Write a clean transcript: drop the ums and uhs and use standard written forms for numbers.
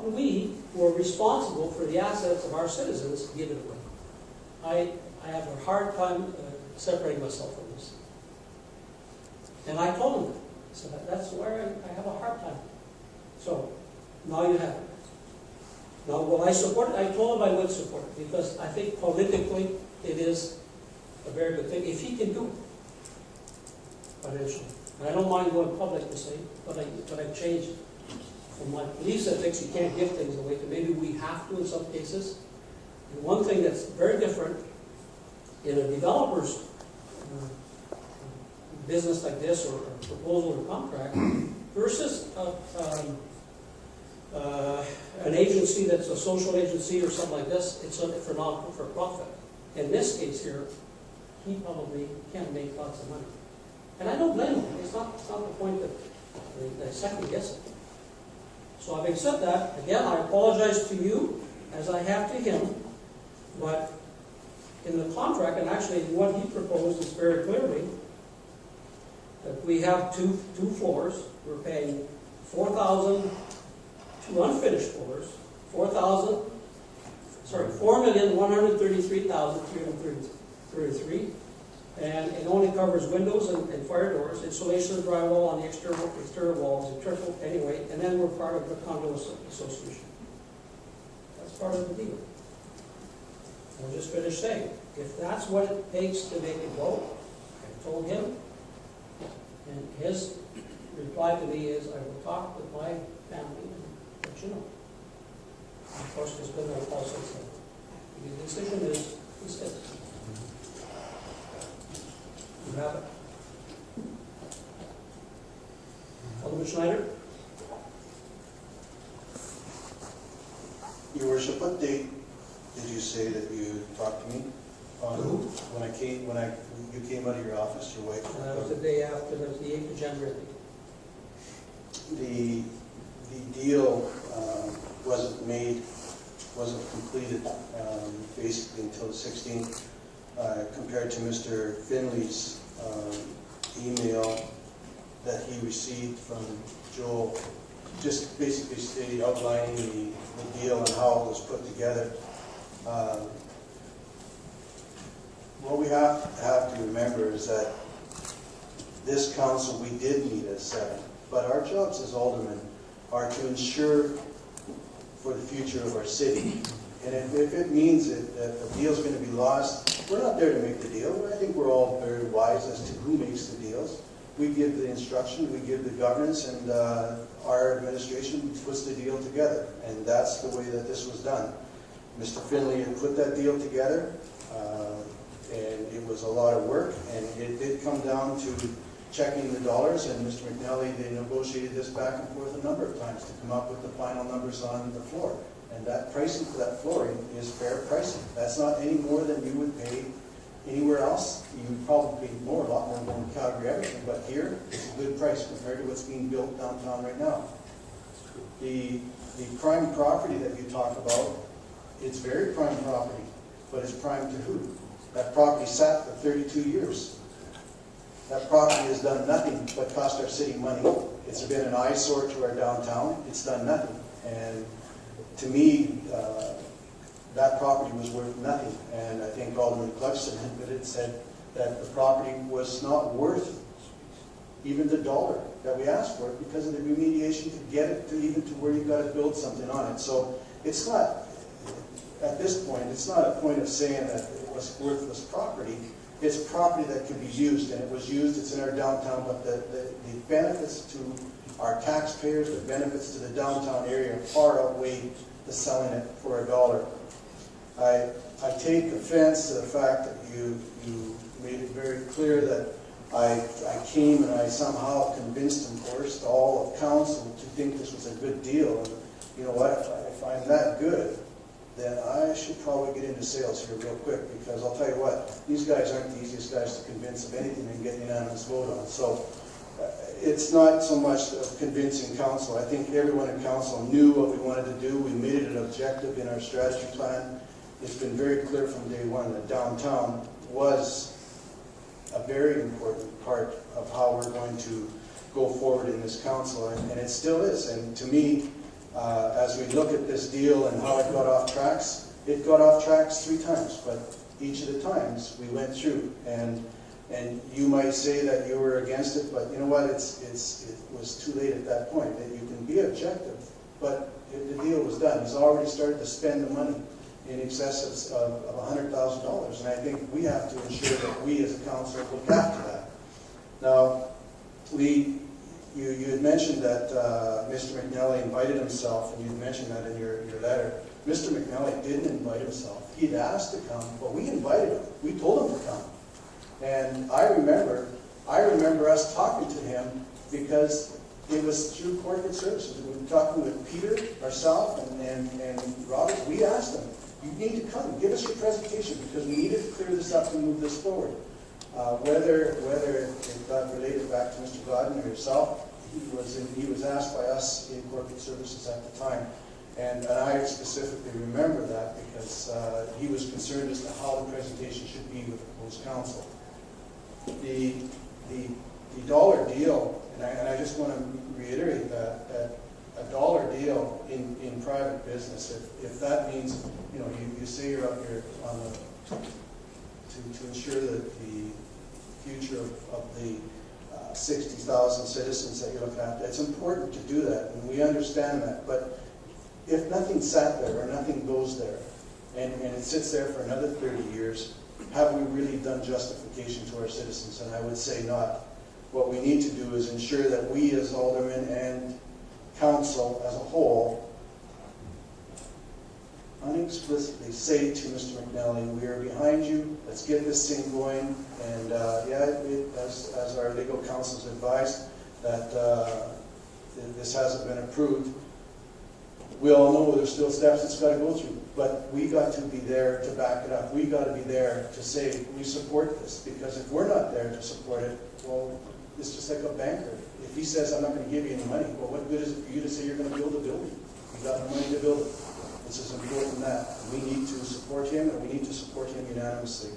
can we, who are responsible for the assets of our citizens, give it away? I have a hard time separating myself from this. And I told him that. So that's where I have a hard time. So, now you have it. Now, will I support it? I told him I would support it, because I think politically it is a very good thing, if he can do it financially. And I don't mind going public to say, but I changed from my belief ethics, you can't give things away, to maybe we have to in some cases. And one thing that's very different in a developer's business like this, or proposal or contract, versus an agency that's a social agency or something like this, it's for profit. In this case here, he probably can't make lots of money. And I don't blame him. It's not the point that they second guess it. So having said that, again, I apologize to you, as I have to him, but in the contract, and actually what he proposed is very clearly that we have two floors. We're paying $4,000, two unfinished floors, $4,133,333, and it only covers windows and fire doors, insulation of drywall on the exterior walls, and triple anyway, and then we're part of the condo association. That's part of the deal. I'll just finish saying, if that's what it takes to make it go, I told him, and his reply to me is, I will talk with my family and let you know. And of course, there's been no call since then. The decision is, he said, you have it. Alderman Schneider? Your Worship, what date did you say that you talked to me? When you came out of your office, your wife? That was the day after, that was the 8th of January. The deal wasn't completed basically until the 16th, compared to Mr. Finley's email that he received from Joel, just basically outlining the deal and how it was put together. What we have to remember is that this council, we did meet at 7, but our jobs as aldermen are to ensure for the future of our city. And if it means that the deal is going to be lost, we're not there to make the deal. I think we're all very wise as to who makes the deals. We give the instruction, we give the governance, and our administration puts the deal together. And that's the way that this was done. Mr. Finley had put that deal together, and it was a lot of work, and it did come down to checking the dollars, and Mr. McNally, they negotiated this back and forth a number of times to come up with the final numbers on the floor. And that pricing for that flooring is fair pricing. That's not any more than you would pay anywhere else. You would probably pay more, a lot more than Calgary, everything, but here it's a good price compared to what's being built downtown right now. The prime property that you talk about, it's very prime property, but it's prime to who? That property sat for 32 years. That property has done nothing but cost our city money. It's been an eyesore to our downtown. It's done nothing. And to me, that property was worth nothing. And I think Alderman Cluxton had said that the property was not worth even the dollar that we asked for it because of the remediation to get it to even to where you've got to build something on it. So it's not, at this point, it's not a point of saying that it was worthless property. It's property that can be used, and it was used, it's in our downtown, but the benefits to our taxpayers, the benefits to the downtown area far outweigh the selling it for $1. I take offense to the fact that you made it very clear that I came and I somehow convinced and coerced all of council to think this was a good deal. And you know what, if I'm that good, then I should probably get into sales here real quick, because I'll tell you what, these guys aren't the easiest guys to convince of anything and get an unanimous vote on. So it's not so much of convincing council. I think everyone in council knew what we wanted to do. We made it an objective in our strategy plan. It's been very clear from day one that downtown was a very important part of how we're going to go forward in this council, and it still is. And to me, as we look at this deal and how it got off tracks 3 times, but each of the times we went through. And you might say that you were against it, but you know what? It was too late at that point. That you can be objective, but the deal was done. He's already started to spend the money in excess of $100,000, and I think we have to ensure that we as a council look after that. Now, you had mentioned that Mr. McNally invited himself, and you mentioned that in your letter. Mr. McNally didn't invite himself. He'd asked to come, but we invited him. We told him to come. And I remember us talking to him because it was through corporate services. We were talking with Peter, ourselves, and Robert. We asked him, you need to come, give us your presentation, because we needed to clear this up and move this forward. Whether it got related back to Mr. Godden or yourself, he was asked by us in corporate services at the time. And I specifically remember that because he was concerned as to how the presentation should be with the proposed council. The dollar deal, and I just want to reiterate that a dollar deal in private business, if that means, you say you're up here on to ensure that the future of the 60,000 citizens that you're looking at, it's important to do that, and we understand that. But if nothing sat there or nothing goes there, and it sits there for another 30 years, have we really done justification to our citizens? And I would say not. What we need to do is ensure that we as aldermen and council as a whole unexplicitly say to Mr. McNally, we are behind you, let's get this thing going. And as our legal counsel's advised, that this hasn't been approved. We all know there's still steps it's got to go through, but we got to be there to back it up. We got to be there to say we support this, because if we're not there to support it, well, it's just like a banker. If he says, I'm not going to give you any money, well, what good is it for you to say you're going to build a building? You got the money to build it. It's as important as that. We need to support him, and we need to support him unanimously.